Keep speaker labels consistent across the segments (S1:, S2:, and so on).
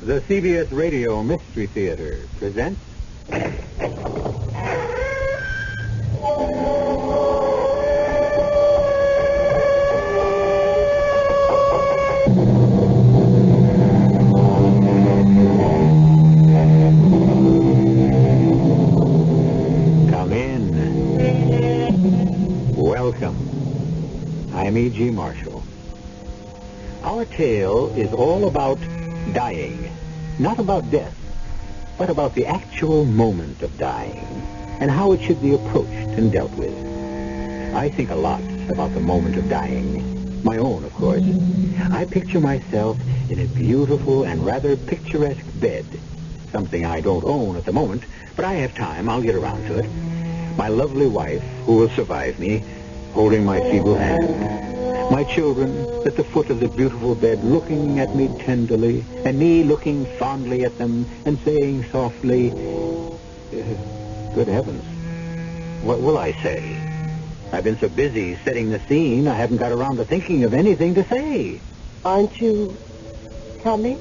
S1: The CBS Radio Mystery Theater presents... Come in. Welcome. I'm E.G. Marshall. Our tale is all about dying. Not about death, but about the actual moment of dying and how it should be approached and dealt with. I think a lot about the moment of dying. My own, of course. I picture myself in a beautiful and rather picturesque bed. Something I don't own at the moment, but I have time. I'll get around to it. My lovely wife, who will survive me, holding my feeble hand. My children at the foot of the beautiful bed looking at me tenderly, and me looking fondly at them and saying softly, good heavens, what will I say? I've been so busy setting the scene, I haven't got around to thinking of anything to say.
S2: Aren't you coming?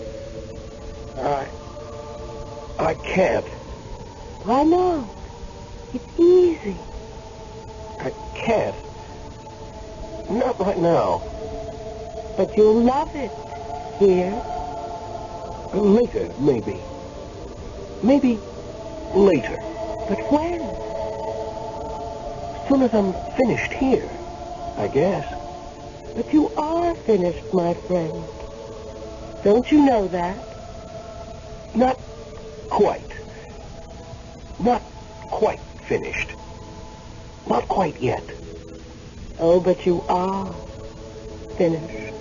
S3: I can't.
S2: Why not? It's easy.
S3: I can't. Not right now.
S2: But you'll love it here.
S3: Later, maybe. Maybe later.
S2: But when?
S3: As soon as I'm finished here, I guess.
S2: But you are finished, my friend. Don't you know that?
S3: Not quite. Not quite finished. Not quite yet.
S2: Oh, but you are finished.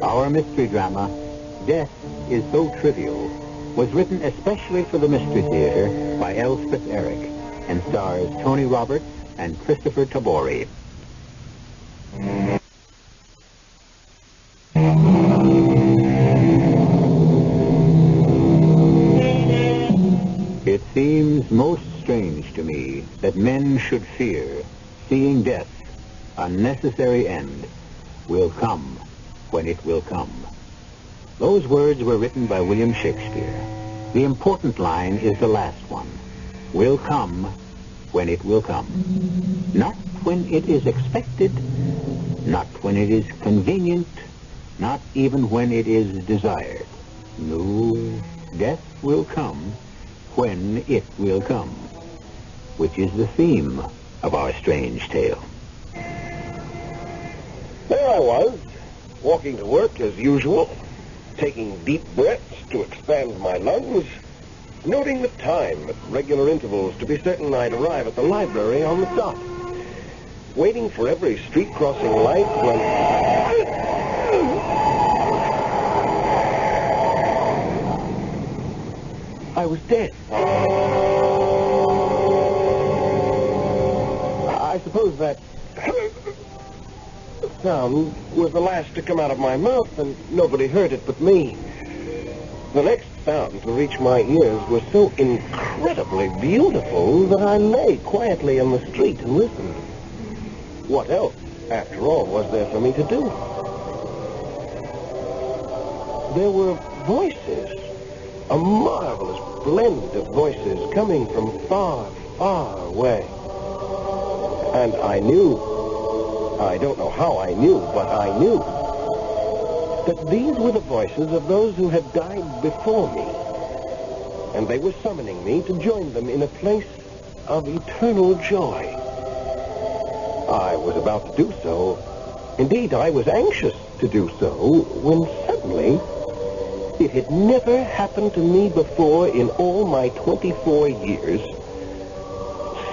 S1: Our mystery drama, Death is So Trivial, was written especially for the Mystery Theater by Elspeth Eric and stars Tony Roberts and Christopher Tabori. It seems most strange to me that men should fear seeing death, a necessary end, will come when it will come. Those words were written by William Shakespeare. The important line is the last one. Will come when it will come. Not when it is expected, not when it is convenient, not even when it is desired. No, death will come when it will come, which is the theme of our strange tale.
S3: There I was, walking to work as usual, taking deep breaths to expand my lungs, noting the time at regular intervals to be certain I'd arrive at the library on the dot, waiting for every street crossing light when... I was dead. I suppose that sound was the last to come out of my mouth, and nobody heard it but me. The next sound to reach my ears was so incredibly beautiful that I lay quietly in the street and listened. What else, after all, was there for me to do? There were voices. A marvelous blend of voices coming from far, far away. And I knew, I don't know how I knew, but I knew that these were the voices of those who had died before me. And they were summoning me to join them in a place of eternal joy. I was about to do so. Indeed, I was anxious to do so, when suddenly... It had never happened to me before in all my 24 years.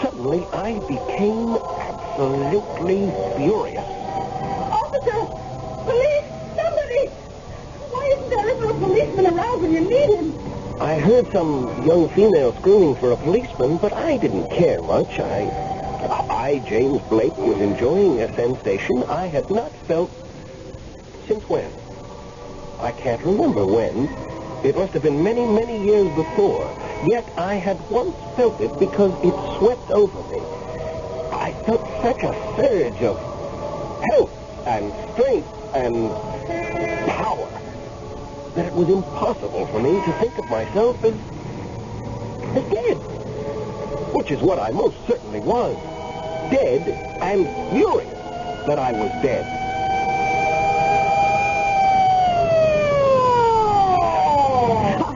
S3: Suddenly, I became absolutely furious.
S2: Officer! Police! Somebody! Why isn't there ever a policeman around when you need him?
S3: I heard some young female screaming for a policeman, but I didn't care much. I, James Blake, was enjoying a sensation I had not felt since when? I can't remember when. It must have been many, many years before. Yet I had once felt it because it swept over me. I felt such a surge of health and strength and power that it was impossible for me to think of myself as dead. Which is what I most certainly was. Dead and furious that I was dead.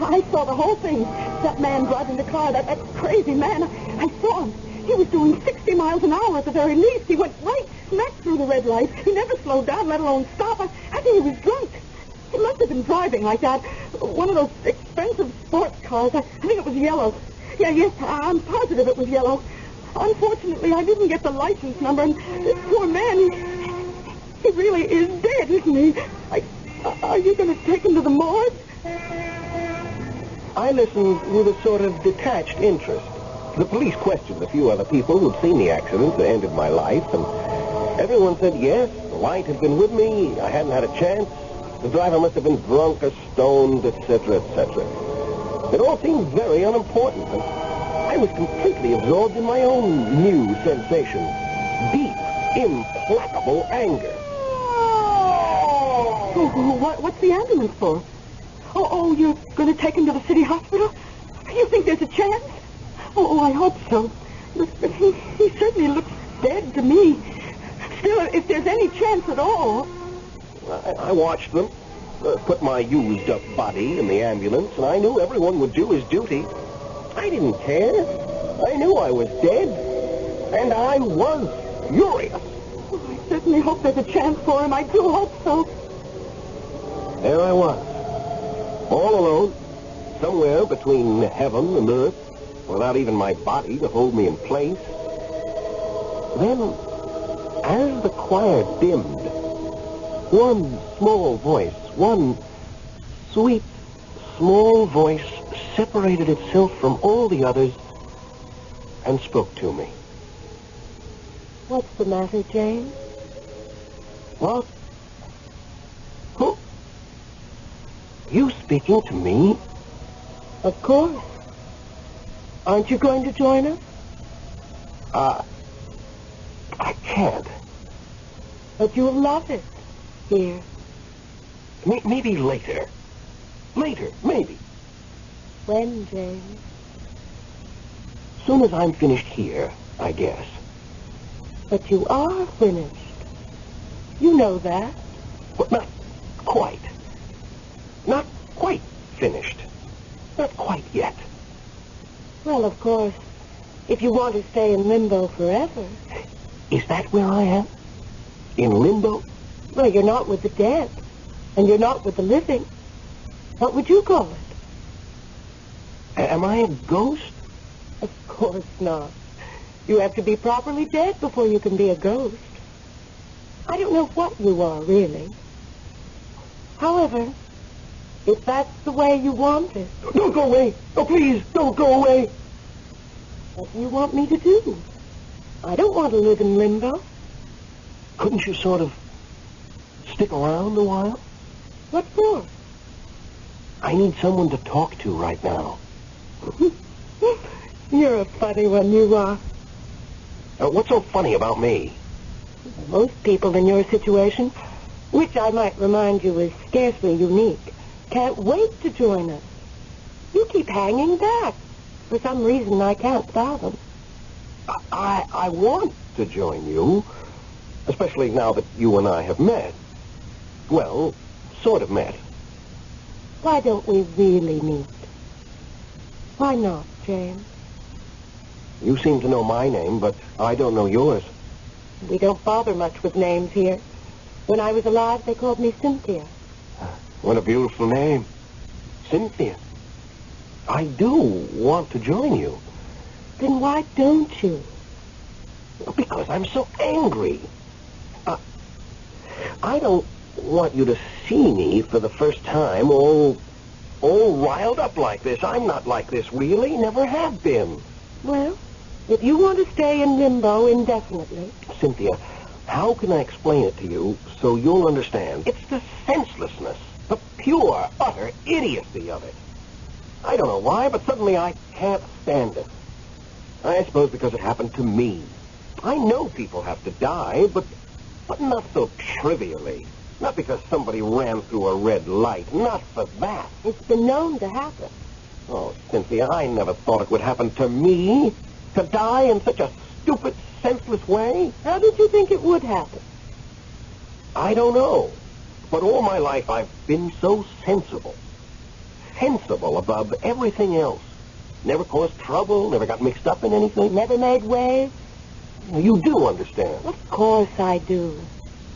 S2: I saw the whole thing. That man driving the car, that crazy man, I saw him. He was doing 60 miles an hour at the very least. He went right smack through the red light. He never slowed down, let alone stop. I think he was drunk. He must have been driving like that. One of those expensive sports cars. I think it was yellow. Yes, I'm positive it was yellow. Unfortunately, I didn't get the license number, and this poor man, he really is dead, isn't he? Are you going to take him to the morgue?
S3: I listened with a sort of detached interest. The police questioned a few other people who'd seen the accident that ended my life, and everyone said yes, the light had been with me, I hadn't had a chance, the driver must have been drunk or stoned, etc., etc. It all seemed very unimportant, and I was completely absorbed in my own new sensation. Deep, implacable anger.
S2: What's the ambulance for? Oh, you're going to take him to the city hospital? You think there's a chance? Oh, I hope so. But he certainly looks dead to me. Still, if there's any chance at all...
S3: I watched them, put my used-up body in the ambulance, and I knew everyone would do his duty. I didn't care. I knew I was dead, and I was furious.
S2: Oh, I certainly hope there's a chance for him. I do hope so.
S3: There I was, all alone, somewhere between heaven and earth, without even my body to hold me in place. Then, as the choir dimmed, one small voice, one sweet, small voice separated itself from all the others and spoke to me.
S2: What's the matter, Jane?
S3: What? Who? You speaking to me?
S2: Of course. Aren't you going to join us?
S3: I can't.
S2: But you'll love it here.
S3: Maybe later. Later, maybe.
S2: When, Jane?
S3: Soon as I'm finished here, I guess.
S2: But you are finished. You know that.
S3: But not quite. Not quite finished. Not quite yet.
S2: Well, of course, if you want to stay in limbo forever.
S3: Is that where I am? In limbo?
S2: Well, you're not with the dead, and you're not with the living. What would you call it?
S3: Am I a ghost?
S2: Of course not. You have to be properly dead before you can be a ghost. I don't know what you are, really. However, if that's the way you want it...
S3: Don't go away! Oh, please, don't go away!
S2: What do you want me to do? I don't want to live in limbo.
S3: Couldn't you sort of stick around a while?
S2: What for?
S3: I need someone to talk to right now.
S2: You're a funny one, you are.
S3: What's so funny about me?
S2: Most people in your situation, which I might remind you is scarcely unique, can't wait to join us. You keep hanging back. For some reason I can't fathom.
S3: I want to join you, especially now that you and I have met. Well, sort of met.
S2: Why don't we really meet? Why not, James?
S3: You seem to know my name, but I don't know yours.
S2: We don't bother much with names here. When I was alive, they called me Cynthia.
S3: What a beautiful name. Cynthia. I do want to join you.
S2: Then why don't you?
S3: Because I'm so angry. I don't want you to see me for the first time all riled up like this. I'm not like this, really. Never have been.
S2: Well, if you want to stay in limbo indefinitely...
S3: Cynthia, how can I explain it to you so you'll understand? It's the senselessness, the pure, utter idiocy of it. I don't know why, but suddenly I can't stand it. I suppose because it happened to me. I know people have to die, but not so trivially. Not because somebody ran through a red light. Not for that.
S2: It's been known to happen.
S3: Oh, Cynthia, I never thought it would happen to me. To die in such a stupid, senseless way.
S2: How did you think it would happen?
S3: I don't know. But all my life I've been so sensible. Sensible above everything else. Never caused trouble, never got mixed up in anything.
S2: Never made waves?
S3: You do understand.
S2: Of course I do.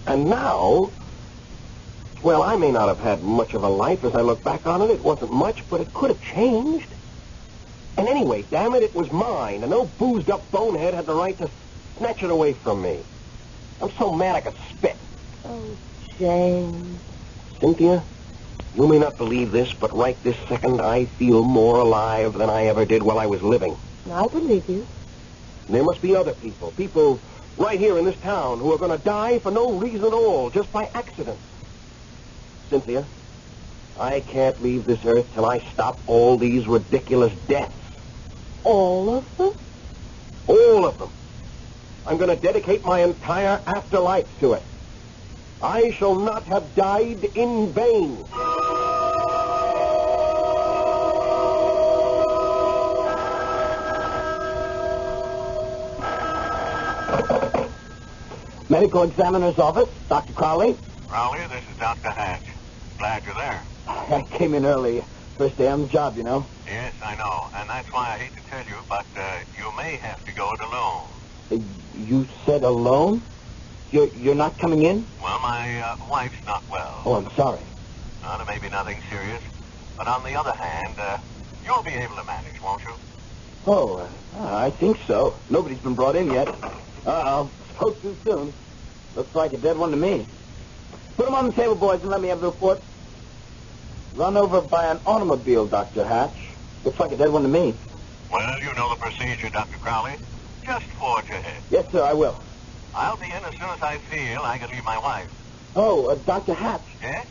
S3: And now, well, I may not have had much of a life as I look back on it. It wasn't much, but it could have changed. And anyway, damn it, it was mine, and no boozed-up bonehead had the right to snatch it away from me. I'm so mad I could spit.
S2: Oh, James.
S3: Cynthia, you may not believe this, but right this second I feel more alive than I ever did while I was living.
S2: I believe you.
S3: There must be other people right here in this town who are going to die for no reason at all, just by accident. Cynthia, I can't leave this earth till I stop all these ridiculous deaths.
S2: All of them?
S3: All of them. I'm going to dedicate my entire afterlife to it. I shall not have died in vain.
S1: Medical examiner's office, Dr. Crowley.
S4: Crowley, this is Dr. Hatch. Glad you're there.
S1: I came in early. First day on the job, you know.
S4: Yes, I know. And that's why I hate to tell you, but you may have to go it alone.
S1: You said alone? You're not coming in?
S4: Well, my wife's not well.
S1: Oh, I'm sorry.
S4: There may be nothing serious. But on the other hand, you'll be able to manage, won't you?
S1: Oh, I think so. Nobody's been brought in yet. Uh-oh. Spoke too soon. Looks like a dead one to me. Put them on the table, boys, and let me have the report. Run over by an automobile, Dr. Hatch. Looks like a dead one to me.
S4: Well, you know the procedure, Dr. Crowley. Just forge ahead.
S1: Yes, sir, I will.
S4: I'll be in as soon as I feel I can leave my wife.
S1: Oh, Dr. Hatch.
S4: Yes?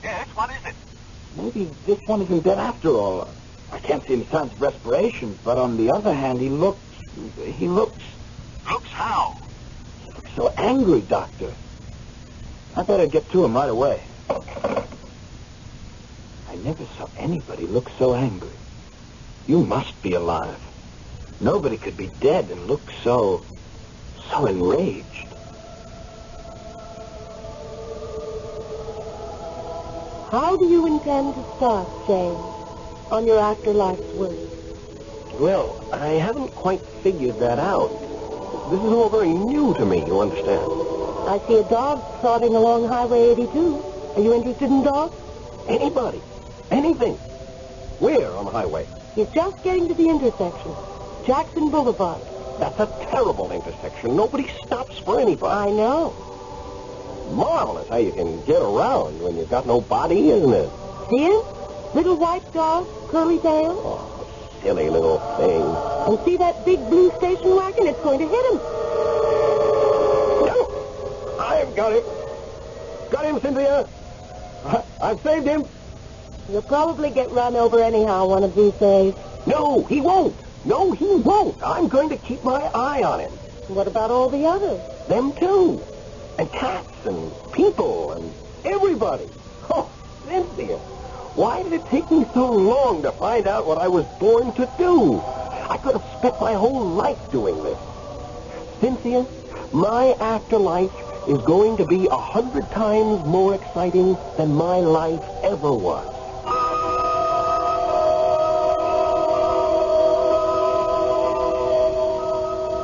S4: Yes, what is it?
S1: Maybe this one isn't dead after all. I can't see any signs of respiration, but on the other hand, he looks...
S4: Looks how?
S1: He looks so angry, Doctor. I better get to him right away. I never saw anybody look so angry. You must be alive. Nobody could be dead and look so enraged.
S2: How do you intend to start, James, on your afterlife's work?
S3: Well, I haven't quite figured that out. This is all very new to me, you understand.
S2: I see a dog trotting along Highway 82. Are you interested in dogs?
S3: Anybody. Anything. Where on the highway?
S2: He's just getting to the intersection. Jackson Boulevard.
S3: That's a terrible intersection. Nobody stops for anybody.
S2: I know.
S3: Marvelous how you can get around when you've got no body, isn't it?
S2: See him? Little white dog, curly tail.
S3: Oh, silly little thing.
S2: And see that big blue station wagon? It's going to hit him.
S3: No! I've got him. Got him, Cynthia. I've saved him.
S2: You'll probably get run over anyhow one of these days.
S3: No, he won't. No, he won't. I'm going to keep my eye on him.
S2: What about all the others?
S3: Them too. And cats and people and everybody. Oh, Cynthia, why did it take me so long to find out what I was born to do? I could have spent my whole life doing this. Cynthia, my afterlife is going to be 100 times more exciting than my life ever was.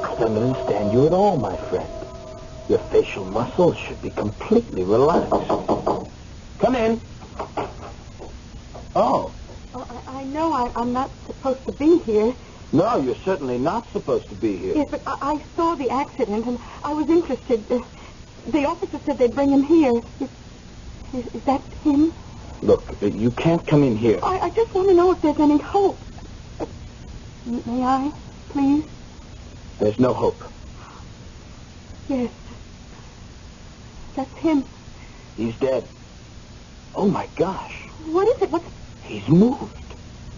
S1: I don't understand you at all, my friend. Your facial muscles should be completely relaxed. Come in. Oh.
S2: I know I'm not supposed to be here.
S1: No, you're certainly not supposed to be here.
S2: Yes, but I saw the accident, and I was interested. The officer said they'd bring him here. Is that him?
S1: Look, you can't come in here.
S2: I just want to know if there's any hope. May I, please?
S1: There's no hope.
S2: Yes. That's him.
S1: He's dead. Oh, my gosh.
S2: What is it?
S1: He's moved.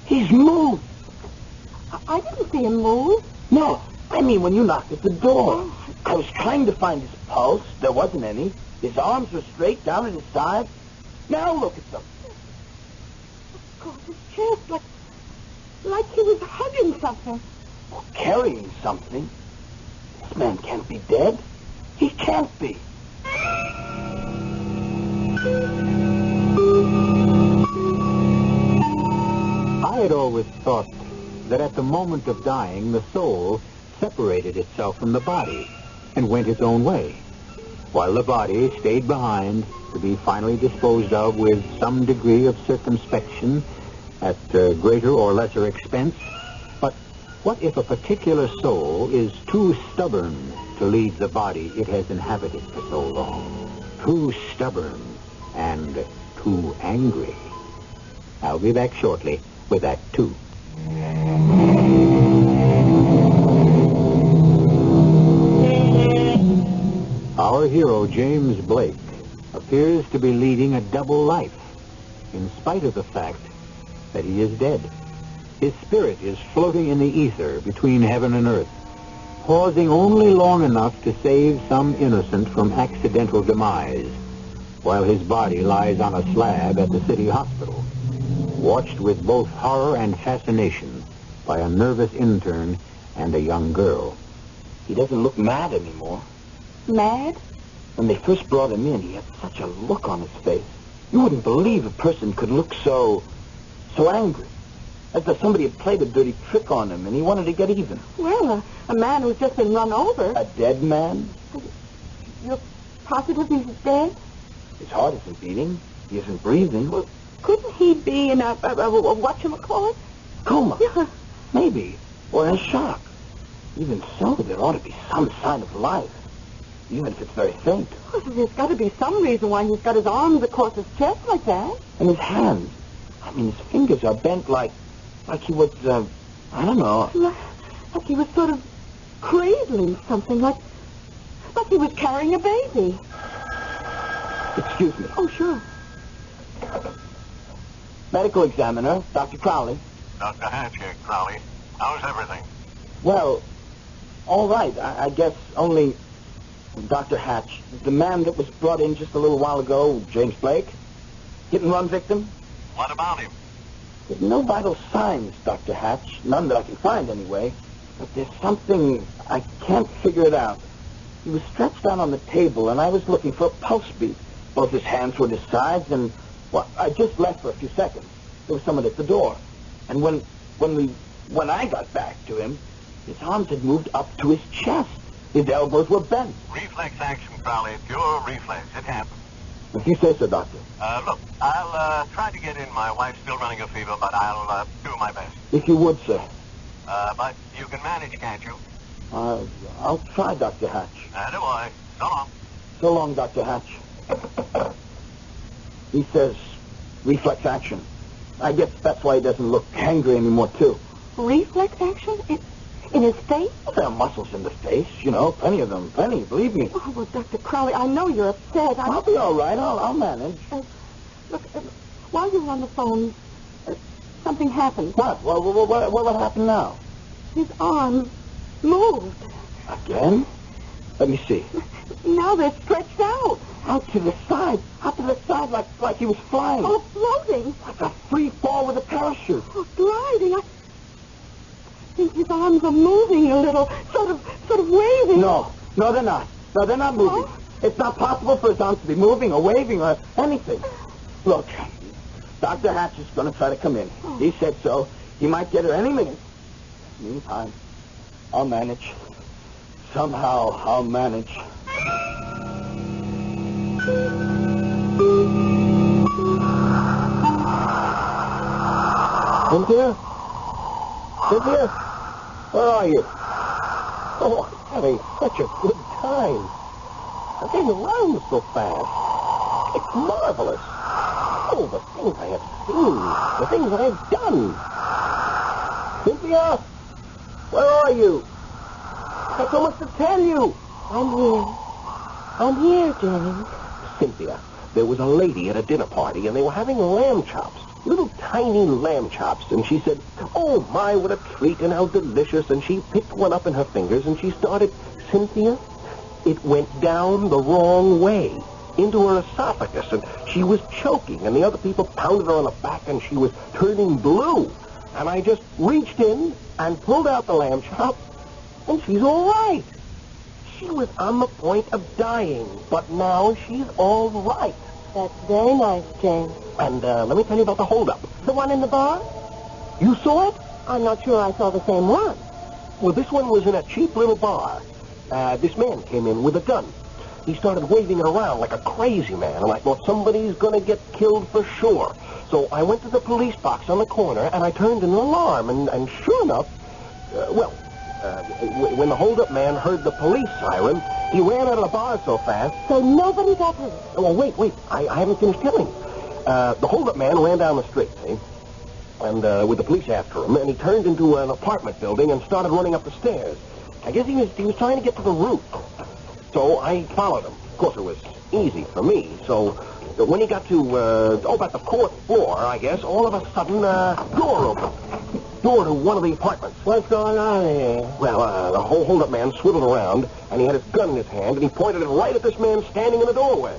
S1: He's moved.
S2: I didn't see him move.
S1: No, I mean when you knocked at the door.
S2: Oh,
S3: I was trying to find his pulse. There wasn't any. His arms were straight down at his side. Now look at them.
S2: Across his chest, like he was hugging something.
S3: Or carrying something. This man can't be dead. He can't be.
S1: I had always thought that at the moment of dying, the soul separated itself from the body and went its own way, while the body stayed behind to be finally disposed of with some degree of circumspection at greater or lesser expense. But what if a particular soul is too stubborn to leave the body it has inhabited for so long? Too stubborn and too angry. I'll be back shortly with Act 2. Our hero, James Blake, appears to be leading a double life, in spite of the fact that he is dead. His spirit is floating in the ether between heaven and earth, pausing only long enough to save some innocent from accidental demise, while his body lies on a slab at the city hospital, watched with both horror and fascination by a nervous intern and a young girl.
S3: He doesn't look mad anymore.
S2: Mad?
S3: When they first brought him in, he had such a look on his face. You wouldn't believe a person could look so angry. As though somebody had played a dirty trick on him and he wanted to get even.
S2: Well, a man who's just been run over.
S3: A dead man?
S2: You're positive he's dead?
S3: His heart isn't beating. He isn't breathing.
S2: Well, couldn't he be in a whatchamacallit?
S3: Coma.
S2: Yeah.
S3: Maybe. Or in shock. Even so, there ought to be some sign of life. Even if it's very faint.
S2: Well, there's got to be some reason why he's got his arms across his chest like that.
S3: And his hands. I mean, his fingers are bent like he was, I don't know.
S2: Like he was sort of cradling something, like he was carrying a baby.
S3: Excuse me.
S2: Oh, sure.
S3: Medical examiner, Dr. Crowley.
S4: Dr. Hatch here, Crowley. How's everything?
S3: Well, all right. I guess only Dr. Hatch, the man that was brought in just a little while ago, James Blake, hit-and-run victim.
S4: What about him?
S3: There's no vital signs, Dr. Hatch. None that I can find, anyway. But there's something... I can't figure it out. He was stretched out on the table, and I was looking for a pulse beat. Both his hands were at his sides, and... Well, I just left for a few seconds. There was someone at the door. And when I got back to him, his arms had moved up to his chest. His elbows were bent.
S4: Reflex action, Crowley. Pure reflex. It happens.
S3: If you say so, Doctor.
S4: Look, I'll try to get in. My wife's still running a fever, but I'll do my best.
S3: If you would, sir.
S4: But you can manage, can't you?
S3: I'll try, Dr. Hatch.
S4: Attaboy. So long.
S3: So long, Dr. Hatch. He says reflex action. I guess that's why he doesn't look angry anymore, too.
S2: Reflex action? In his face?
S3: Well, there are muscles in the face, you know, plenty of them, plenty, believe me.
S2: Oh, well, Dr. Crowley, I know you're upset.
S3: I'll be all right. I'll manage.
S2: Look, while you were on the phone, something happened.
S3: What? What happened now?
S2: His arms moved.
S3: Again? Let me see.
S2: Now they're stretched out.
S3: Out to the side, like he was flying.
S2: Oh, floating.
S3: Like a free fall with a parachute.
S2: Oh, gliding. I think his arms are moving a little, sort of waving.
S3: No, they're not. No, they're not moving.
S2: Oh?
S3: It's not possible for his arms to be moving or waving or anything. Look, Dr. Hatch is going to try to come in.
S2: Oh.
S3: He said so. He might get her any minute. Meantime, I'll manage. Somehow, I'll manage. Cynthia? Cynthia? Where are you? Oh, I'm having such a good time. I'm getting around so fast. It's marvelous. Oh, the things I have seen. The things that I've done. Cynthia? Where are you? I've so much to tell you.
S2: I'm here, James.
S3: Cynthia, there was a lady at a dinner party, and they were having lamb chops. Little tiny lamb chops. And she said, oh, my, what a treat, and how delicious. And she picked one up in her fingers, and she started, Cynthia, it went down the wrong way into her esophagus, and she was choking, and the other people pounded her on the back, and she was turning blue. And I just reached in and pulled out the lamb chop, and she's all right. She was on the point of dying, but now she's all right.
S2: That's very nice, James.
S3: And let me tell you about the holdup.
S2: The one in the bar?
S3: You saw it?
S2: I'm not sure I saw the same one.
S3: Well, this one was in a cheap little bar. This man came in with a gun. He started waving it around like a crazy man, and I thought somebody's going to get killed for sure. So I went to the police box on the corner, and I turned an alarm, and sure enough, when the holdup man heard the police siren, he ran out of the bar so fast.
S2: So nobody got hurt?
S3: Oh, wait, I haven't finished telling you. The holdup man ran down the street, see? And with the police after him, and he turned into an apartment building and started running up the stairs. I guess he was trying to get to the roof. So I followed him. Of course, it was easy for me. So when he got to, about the fourth floor, I guess, all of a sudden, door opened. Door to one of the apartments.
S2: What's going on here?
S3: Well, the whole holdup man swiveled around, and he had his gun in his hand, and he pointed it right at this man standing in the doorway.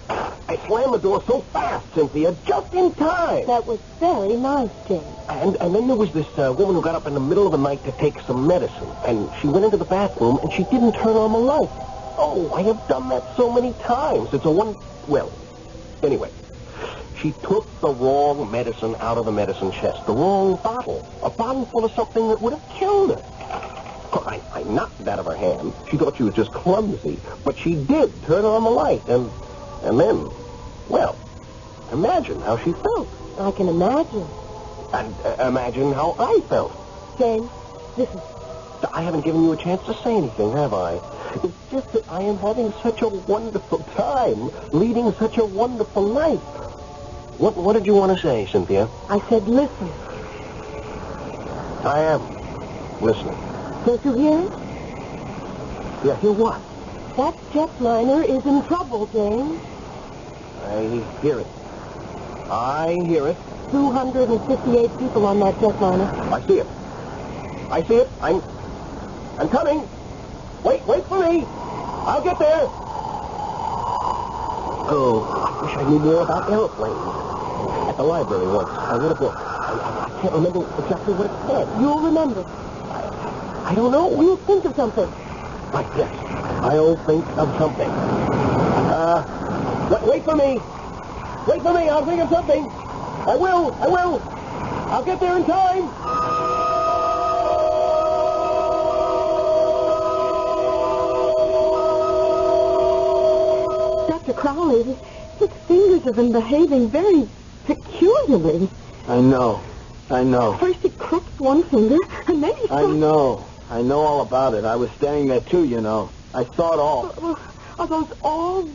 S3: I slammed the door so fast, Cynthia, just in time.
S2: That was very nice, James.
S3: And then there was this woman who got up in the middle of the night to take some medicine, and she went into the bathroom, and she didn't turn on the light. Oh, I have done that so many times. It's anyway, she took the wrong medicine out of the medicine chest, the wrong bottle, a bottle full of something that would have killed her. I knocked it out of her hand. She thought she was just clumsy, but she did turn on the light, and then, well, imagine how she felt.
S2: I can imagine.
S3: And imagine how I felt.
S2: James, listen.
S3: I haven't given you a chance to say anything, have I? It's just that I am having such a wonderful time, leading such a wonderful life. What did you want to say, Cynthia?
S2: I said listen.
S3: I am listening.
S2: Don't you hear it?
S3: Yeah, hear what?
S2: That jetliner is in trouble, James.
S3: I hear it. I hear it.
S2: 258 people on that jetliner.
S3: I see it. I'm coming. Wait for me. I'll get there. Oh, I wish I knew more about airplanes. At the library once, I read a book. I can't remember exactly what it said.
S2: You'll remember.
S3: I don't know.
S2: We'll think of something.
S3: Right, yes. I'll think of something. Wait for me. Wait for me. I'll think of something. I will. I'll get there in time.
S2: Dr. Crowley, his fingers have been behaving very peculiarly.
S1: I know.
S2: First he crooked one finger, and then he...
S1: I know all about it. I was standing there, too, you know. I saw it all.
S2: Well, are those all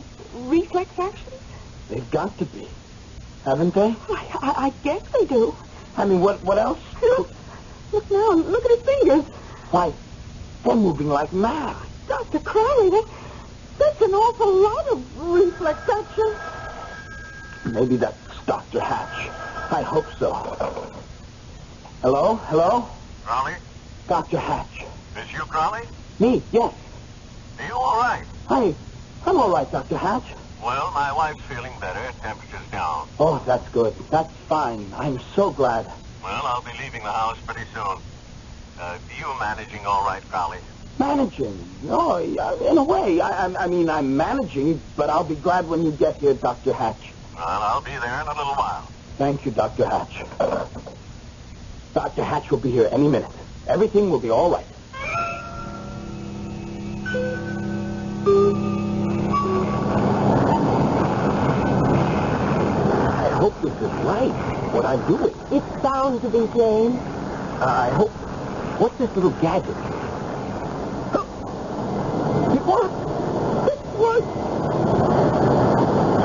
S2: reflex actions?
S1: They've got to be. Haven't they?
S2: I guess they do.
S1: I mean, what else?
S2: Look now. Look at his fingers.
S1: Why, they're moving like mad.
S2: Dr. Crowley, that's an awful lot of reflex action.
S1: Maybe that's Dr. Hatch. I hope so. Hello?
S4: Crowley?
S1: Dr. Hatch.
S4: Is you Crowley?
S1: Me, yes.
S4: Are you all right?
S1: I'm all right, Dr. Hatch.
S4: Well, my wife's feeling better. Temperature's down.
S1: Oh, that's good. That's fine. I'm so glad.
S4: Well, I'll be leaving the house pretty soon. You managing all right, Crowley?
S1: Managing? Oh, in a way. I mean, I'm managing, but I'll be glad when you get here, Dr. Hatch.
S4: Well, I'll be there in a little while.
S1: Thank you, Dr. Hatch. Dr. Hatch will be here any minute. Everything will be all right. I hope this is right, what I'm doing.
S2: It's bound to be, James.
S1: I hope... What's this little gadget? It worked! It worked!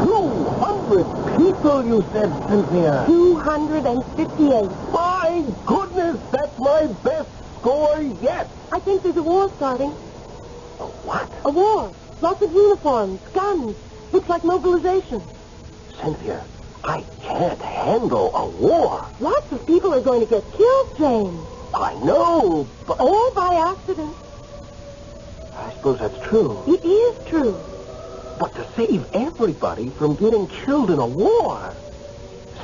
S1: 200 people, you said, Cynthia.
S2: 258.
S3: My goodness, that's my best score yet.
S2: I think there's a war starting.
S3: A what?
S2: A war. Lots of uniforms, guns. Looks like mobilization.
S3: Cynthia, I can't handle a war.
S2: Lots of people are going to get killed, James.
S3: I know, but...
S2: All by accident.
S3: I suppose suppose that's true.
S2: It is true.
S3: But to save everybody from getting killed in a war...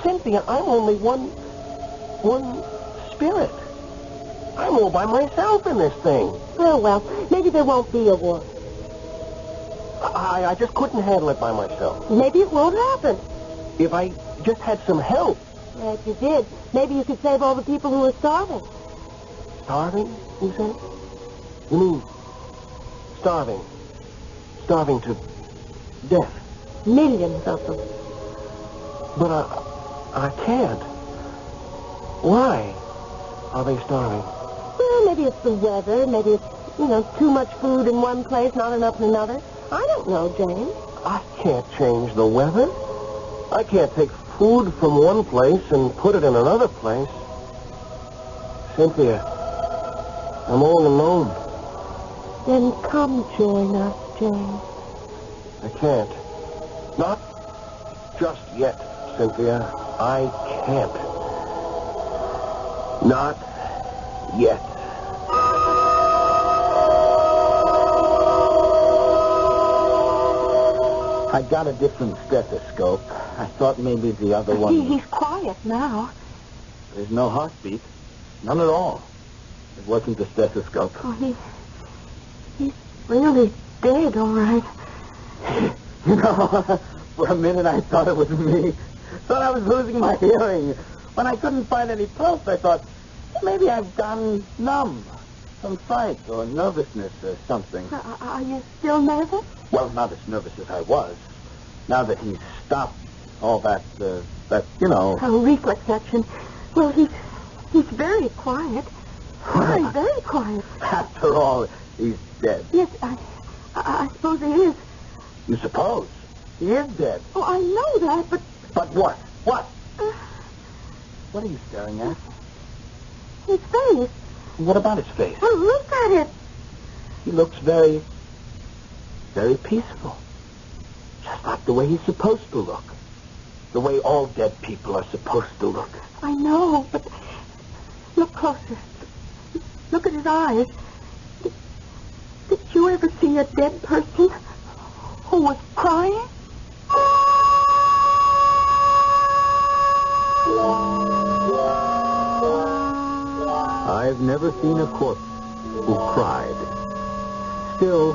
S3: Cynthia, I'm only one spirit. I'm all by myself in this thing.
S2: Oh, well, maybe there won't be a war.
S3: I just couldn't handle it by myself.
S2: Maybe it won't happen.
S3: If I just had some help.
S2: If you did, maybe you could save all the people who are starving.
S3: Starving, you say? You mean starving? Starving to death?
S2: Millions of them.
S3: But I can't. Why are they starving?
S2: Well, maybe it's the weather. Maybe it's, too much food in one place, not enough in another. I don't know, James.
S3: I can't change the weather. I can't take food from one place and put it in another place. Cynthia, I'm all alone.
S2: Then come join us, James.
S3: I can't. Not just yet, Cynthia. I can't. Not yet.
S1: I got a different stethoscope. I thought maybe the other one...
S2: He's quiet now.
S1: There's no heartbeat. None at all. It wasn't the stethoscope.
S2: Oh, he's really dead, all right.
S1: For a minute I thought it was me. Thought I was losing my hearing. When I couldn't find any pulse, I thought, maybe I've gone numb. Some fright or nervousness or something.
S2: Are you still nervous?
S1: Well, not as nervous as I was. Now that he's stopped all that.
S2: Oh, reflex action. Well, he's very quiet. Very, very quiet.
S1: After all, he's dead.
S2: Yes, I suppose he is.
S1: You suppose? He is dead.
S2: Oh, I know that, but...
S1: But what? What? What are you staring at?
S2: His face.
S1: What about his face?
S2: Well, look at it.
S1: He looks very, very peaceful. Just like the way he's supposed to look. The way all dead people are supposed to look.
S2: I know, but look closer. Look at his eyes. Did you ever see a dead person who was crying?
S1: I've never seen a corpse who cried. Still,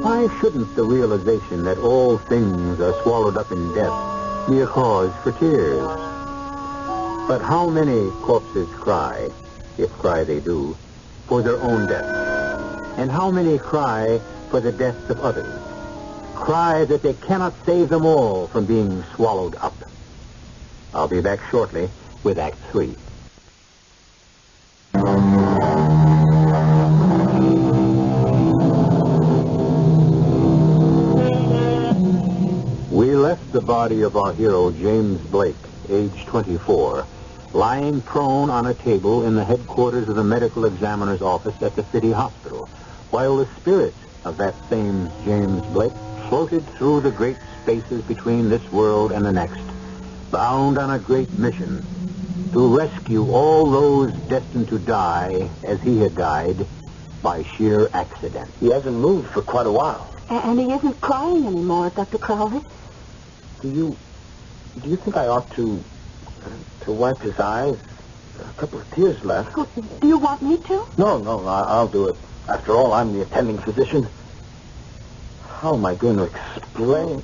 S1: why shouldn't the realization that all things are swallowed up in death be a cause for tears? But how many corpses cry, if cry they do, for their own death? And how many cry for the deaths of others? Cry that they cannot save them all from being swallowed up. I'll be back shortly with Act 3. We left the body of our hero, James Blake, age 24, lying prone on a table in the headquarters of the medical examiner's office at the city hospital, while the spirit of that same James Blake floated through the great spaces between this world and the next, bound on a great mission to rescue all those destined to die as he had died by sheer accident.
S3: He hasn't moved for quite a while.
S2: And he isn't crying anymore, Dr. Crowley.
S3: Do you think I ought to wipe his eyes? A couple of tears left.
S2: Oh, do you want me to?
S3: No, I'll do it. After all, I'm the attending physician. How am I going to explain?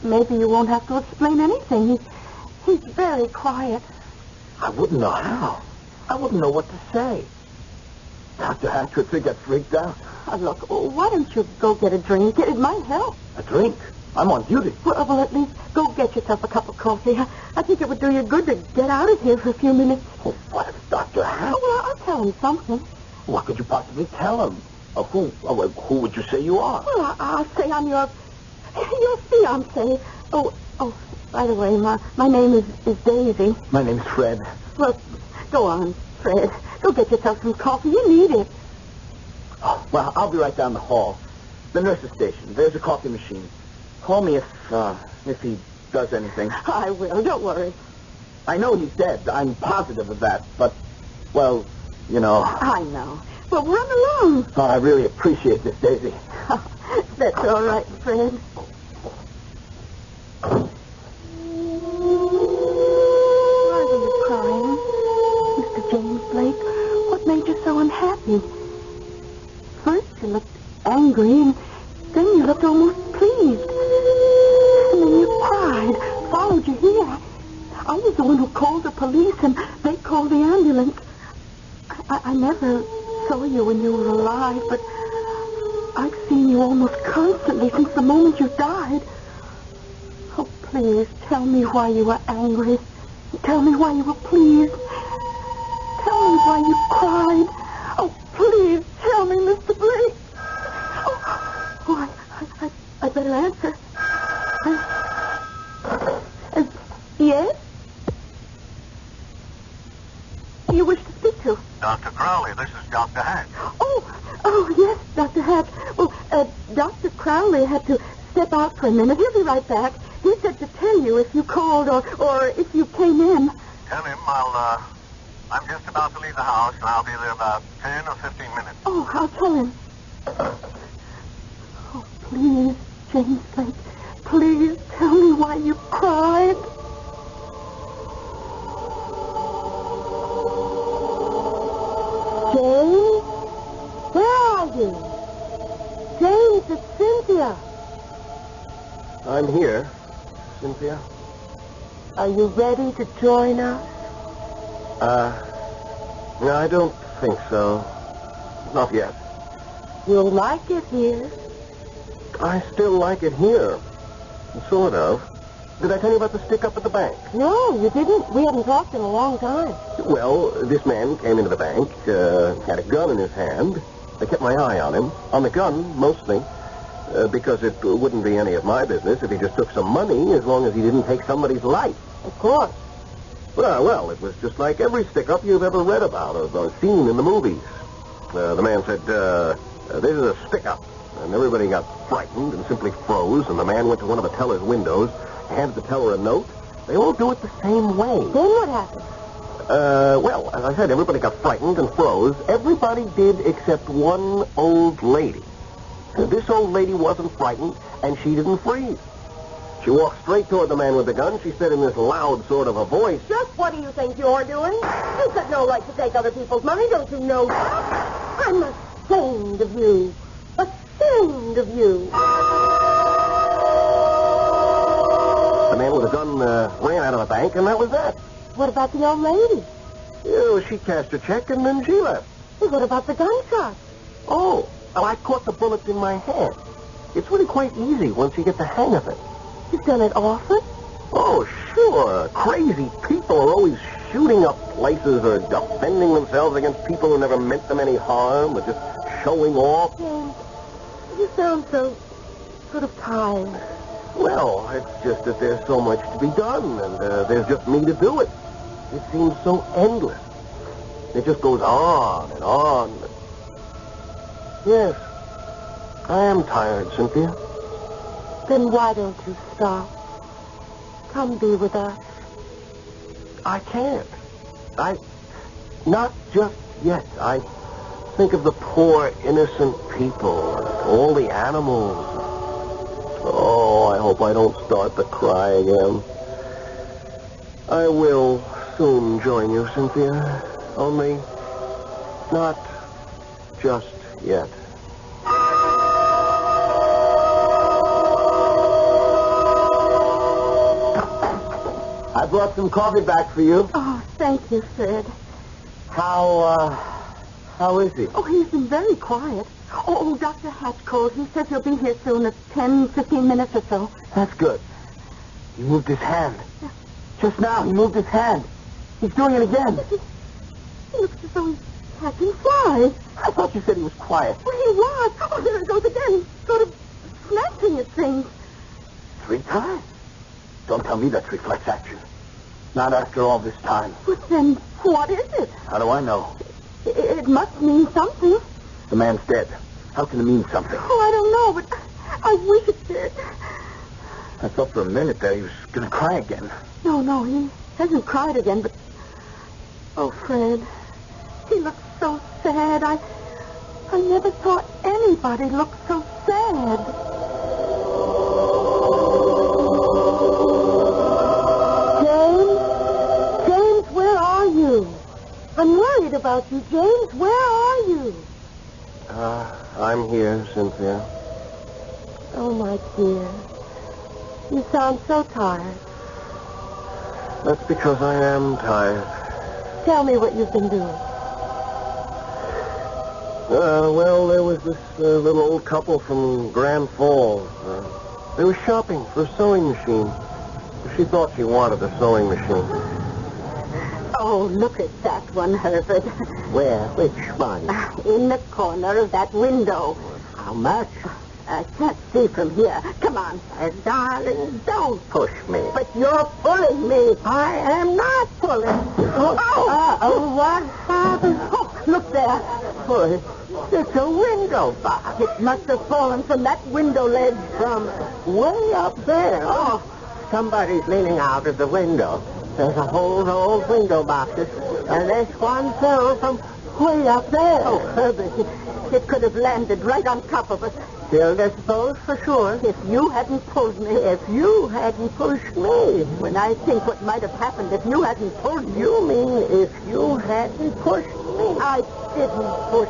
S2: Maybe you won't have to explain anything. He's very quiet.
S3: I wouldn't know how. I wouldn't know what to say. Dr. Hatch would think I freaked out.
S2: Look, why don't you go get a drink? It might help.
S3: A drink? I'm on duty.
S2: Well, at least go get yourself a cup of coffee. I think it would do you good to get out of here for a few minutes.
S3: Oh, what if Dr. Hatch?
S2: Oh, well, I'll tell him something.
S3: What could you possibly tell him? Who would you say you are?
S2: Well, I'll say I'm your fiancé. Oh, by the way, my name is Daisy.
S3: My name's Fred.
S2: Well, go on, Fred. Go get yourself some coffee. You need it.
S3: Oh, well, I'll be right down the hall. The nurse's station. There's a coffee machine. Call me if he does anything.
S2: I will. Don't worry.
S3: I know he's dead. I'm positive of that. But, well, you know.
S2: I know. Well, run along.
S3: Oh, I really appreciate this, Daisy.
S2: That's all right, Fred. Why were you crying, Mr. James Blake? What made you so unhappy? First you looked angry, and then you looked almost pleased. And then you cried, followed you here. I was the one who called the police, and they called the ambulance. I never saw you when you were alive, but I've seen you almost constantly since the moment you died. Oh, please, tell me why you were angry. Tell me why you were pleased. Tell me why you cried. Oh, please, tell me, Mr. Blake. Oh, I better answer. Yes? You wish to speak to?
S4: Dr. Crowley, this is Dr. Hatch.
S2: Oh, yes, Dr. Hatch. Well, Dr. Crowley had to step out for a minute. He'll be right back. He said to tell you if you called or if you came in.
S4: Tell him I'm just about to leave the house, and I'll be there about 10 or 15 minutes.
S2: Oh, I'll tell him. Oh, please, James Blake, please tell me why you cried. James? Where are you? James, it's Cynthia.
S3: I'm here, Cynthia.
S2: Are you ready to join us?
S3: No, I don't think so. Not yet.
S2: You'll like it here.
S3: I still like it here. Sort of. Did I tell you about the stick-up at the bank?
S2: No, you didn't. We haven't talked in a long time.
S3: Well, this man came into the bank, had a gun in his hand. I kept my eye on him. On the gun, mostly. Because it wouldn't be any of my business if he just took some money, as long as he didn't take somebody's life.
S2: Of course.
S3: Well, it was just like every stick-up you've ever read about or seen in the movies. The man said, this is a stick-up. And everybody got frightened and simply froze, and the man went to one of the teller's windows, handed the teller a note. They all do it the same way.
S2: Then what happened?
S3: Well, as I said, everybody got frightened and froze. Everybody did except one old lady. This old lady wasn't frightened, and she didn't freeze. She walked straight toward the man with the gun. She said in this loud sort of a voice,
S2: Just what do you think you're doing? You've got no right to take other people's money, don't you know that? I'm ashamed of you. Ashamed of you.
S3: The man with the gun ran out of the bank, and that was that.
S2: What about the old lady?
S3: Well, she cashed a check, and then she left.
S2: Well, what about the gunshot?
S3: Oh, well, I caught the bullets in my hand. It's really quite easy once you get the hang of it.
S2: You've done it often?
S3: Oh, sure. Crazy people are always shooting up places or defending themselves against people who never meant them any harm or just showing off.
S2: James, you sound so sort of tired.
S3: Well, it's just that there's so much to be done, and there's just me to do it. It seems so endless. It just goes on and on. Yes, I am tired, Cynthia.
S2: Then why don't you stop? Come be with us.
S3: I can't. Not just yet. I think of the poor, innocent people, and all the animals. Oh, I hope I don't start to cry again. I will soon join you, Cynthia. Only not just yet. I brought some coffee back for you.
S2: Oh, thank you, Fred.
S3: How is he?
S2: Oh, he's been very quiet. Oh, Dr. Hatch called. He says he'll be here soon at 10, 15 minutes or so.
S3: That's good. He moved his hand. Just now, he moved his hand. He's doing it again.
S2: He looks as though he's catching flies.
S3: I thought you said he was quiet.
S2: Well, he was. Oh, there it goes again. Sort of snatching at things.
S3: 3 times? Don't tell me that's reflex action. Not after all this time.
S2: But then what is it?
S3: How do I know?
S2: It must mean something.
S3: The man's dead. How can it mean something?
S2: Oh, I don't know, but I wish it did.
S3: I thought for a minute that he was going to cry again.
S2: No, he hasn't cried again, but... Oh, Fred, he looks so sad. I never saw anybody look so sad. James, where are you?
S3: I'm here, Cynthia.
S2: Oh, my dear. You sound so tired.
S3: That's because I am tired.
S2: Tell me what you've been doing.
S3: Well, there was this little old couple from Grand Falls. They were shopping for a sewing machine. She thought she wanted a sewing machine.
S2: Oh, look at that one, Herbert.
S3: Where? Which one?
S2: In the corner of that window.
S3: How much?
S2: I can't see from here. Come on.
S3: Darling, don't push me.
S2: But you're pulling me.
S3: I am not pulling.
S2: What happened? Oh, look there.
S3: Oh, it's a window box.
S2: It must have fallen from that window ledge.
S3: From way up there.
S2: Oh.
S3: Somebody's leaning out of the window. There's a whole row of window boxes, and this one fell from way up there.
S2: Oh, Herbert, it could have landed right on top of us.
S3: Still disposed for sure.
S2: If you hadn't pulled me.
S3: If you hadn't pushed me.
S2: When I think what might have happened if you hadn't pulled me.
S3: You mean if you hadn't pushed me?
S2: I didn't push.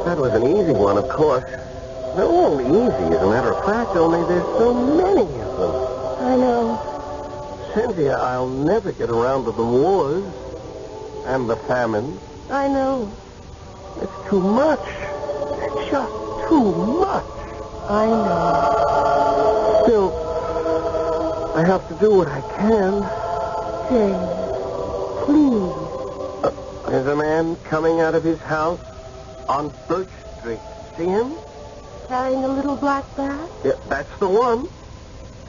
S3: That was an easy one, of course. They're all easy, as a matter of fact, only there's so many of them.
S2: I know.
S3: Cynthia, I'll never get around to the wars and the famine.
S2: I know.
S3: It's too much. It's just too much.
S2: I know.
S3: Still, I have to do what I can.
S2: James, please.
S3: There's a man coming out of his house on Birch Street. See him?
S2: Carrying a little black bag?
S3: Yeah, that's the one.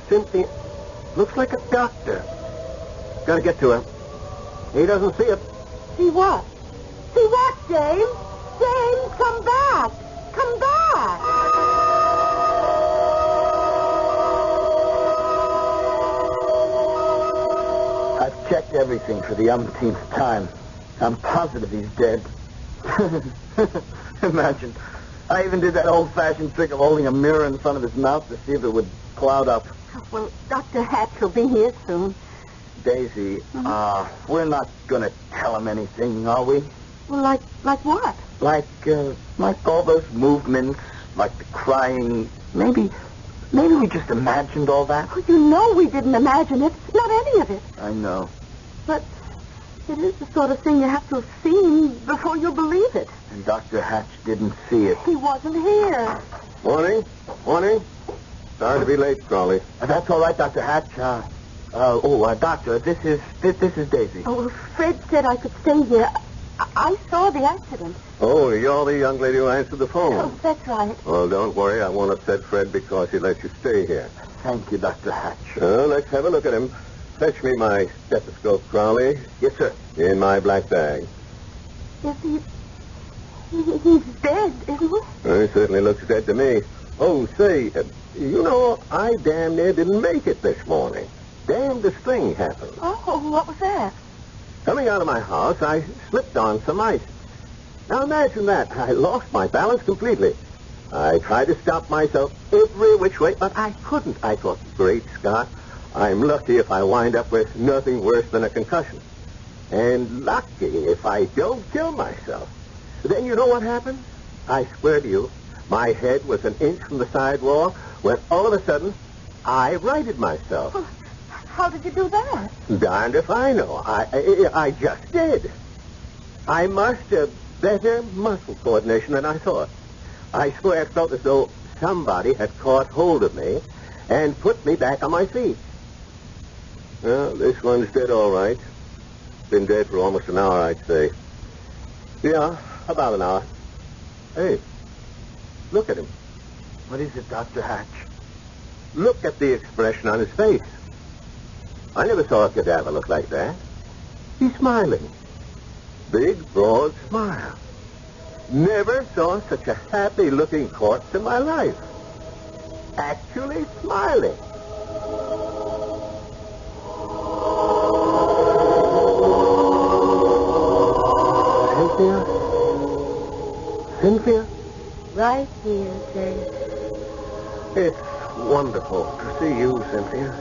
S3: Cynthia. Looks like a doctor. Gotta get to him. He doesn't see it.
S2: See what? See what, James? James, come back. Come back.
S1: I've checked everything for the umpteenth time. I'm positive he's dead. Imagine. I even did that old-fashioned trick of holding a mirror in front of his mouth to see if it would cloud up.
S2: Well, Dr. Hatch will be here soon.
S1: Daisy, we're not going to tell him anything, are we?
S2: Well, like what?
S1: Like all those movements, like the crying. Maybe we just imagined all that.
S2: Oh, you know we didn't imagine it. Not any of it.
S1: I know.
S2: But it is the sort of thing you have to have seen before you'll believe it.
S1: And Dr. Hatch didn't see it.
S2: He wasn't here.
S3: Morning. Morning. Sorry to be late, Crawley.
S1: That's all right, Dr. Hatch. Doctor, this is Daisy.
S2: Oh, Fred said I could stay here. I saw the accident.
S3: Oh, you're the young lady who answered the phone.
S2: Oh, that's right.
S3: Well, don't worry. I won't upset Fred because he lets you stay here.
S1: Thank you, Dr. Hatch.
S3: Let's have a look at him. Fetch me my stethoscope, Crowley.
S1: Yes, sir.
S3: In my black bag.
S2: Is he's dead, isn't he?
S3: He certainly looks dead to me. Oh, say, you know, I damn near didn't make it this morning. Damnedest thing happened.
S2: Oh, what was that?
S3: Coming out of my house, I slipped on some ice. Now imagine that. I lost my balance completely. I tried to stop myself every which way, but I couldn't. I thought, great Scott, I'm lucky if I wind up with nothing worse than a concussion. And lucky if I don't kill myself. Then you know what happened? I swear to you, my head was an inch from the sidewalk when all of a sudden I righted myself.
S2: Well, how did you do that?
S3: Darned if I know. I just did. I must have better muscle coordination than I thought. I swear it felt as though somebody had caught hold of me and put me back on my feet. Well, this one's dead all right. Been dead for almost an hour, I'd say. Yeah, about an hour. Hey, look at him.
S1: What is it, Dr. Hatch?
S3: Look at the expression on his face. I never saw a cadaver look like that. He's smiling. Big, broad smile. Never saw such a happy-looking corpse in my life. Actually smiling. Cynthia?
S2: Right here, James.
S3: It's wonderful to see you, Cynthia.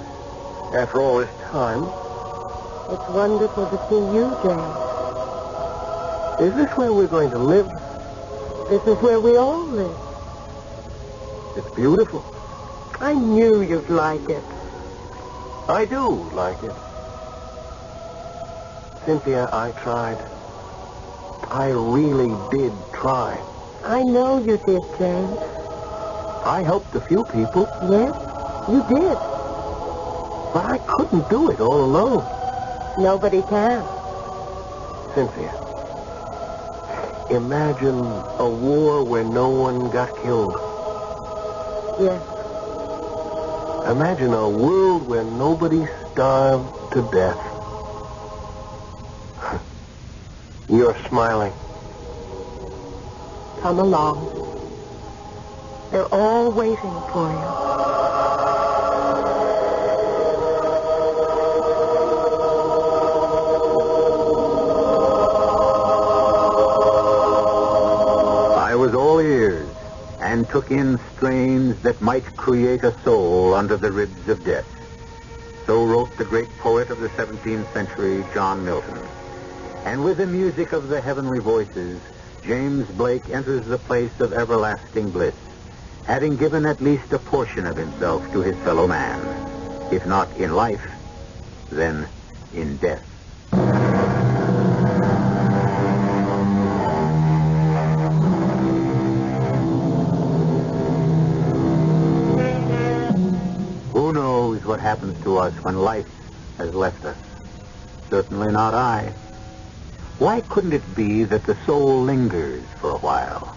S3: After all this time.
S2: It's wonderful to see you, James.
S3: Is this where we're going to live?
S2: This is where we all live.
S3: It's beautiful.
S2: I knew you'd like it.
S3: I do like it. Cynthia, I tried. I really did try.
S2: I know you did, James.
S3: I helped a few people,
S2: Yes, you did.
S3: but I couldn't do it all alone.
S2: Nobody can.
S3: Cynthia, imagine a war where no one got killed.
S2: Yes.
S3: Imagine a world where nobody starved to death. You're smiling.
S2: Come along. They're all waiting for you.
S1: I was all ears and took in strains that might create a soul under the ribs of death. So wrote the great poet of the 17th century, John Milton. And with the music of the heavenly voices, James Blake enters the place of everlasting bliss, having given at least a portion of himself to his fellow man. If not in life, then in death. Who knows what happens to us when life has left us? Certainly not I. Why couldn't it be that the soul lingers for a while?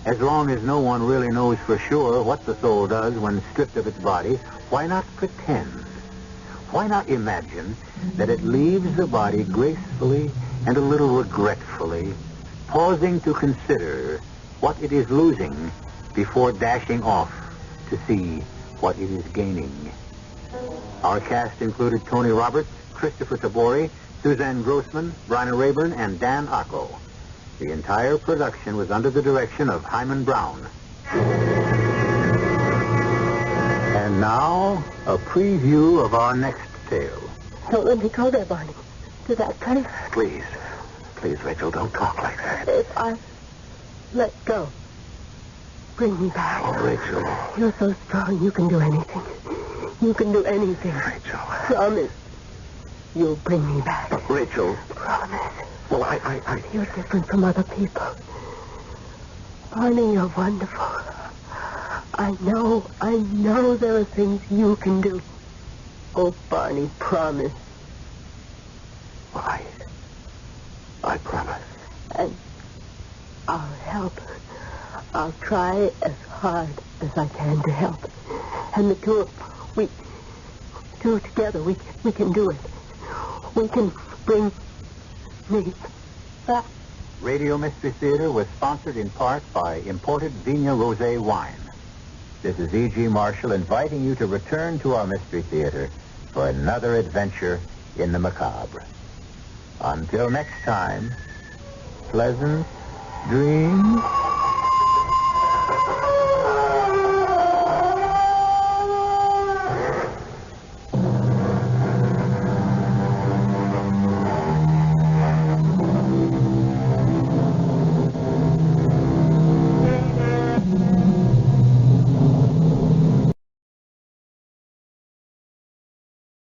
S1: As long as no one really knows for sure what the soul does when stripped of its body, why not pretend? Why not imagine that it leaves the body gracefully and a little regretfully, pausing to consider what it is losing before dashing off to see what it is gaining? Our cast included Tony Roberts, Christopher Tabori, Suzanne Grossman, Bryna Rayburn, and Dan Acco. The entire production was under the direction of Himan Brown. And now, a preview of our next tale.
S2: Don't let me go there, Barney. To that place.
S3: Please, Rachel, don't talk like that.
S2: If I let go, bring me back.
S3: Oh, Rachel.
S2: You're so strong, you can do anything. You can do anything.
S3: Rachel.
S2: Promise. You'll bring me back.
S3: Rachel.
S2: Promise.
S3: Well, I...
S2: You're different from other people. Barney, you're wonderful. I know there are things you can do. Oh, Barney, promise.
S3: Well, I promise.
S2: And I'll help. I'll try as hard as I can to help. And the two together, we can do it. We can bring me back.
S1: Radio Mystery Theater was sponsored in part by imported Vigna Rosé wine. This is E.G. Marshall inviting you to return to our Mystery Theater for another adventure in the macabre. Until next time, pleasant dreams.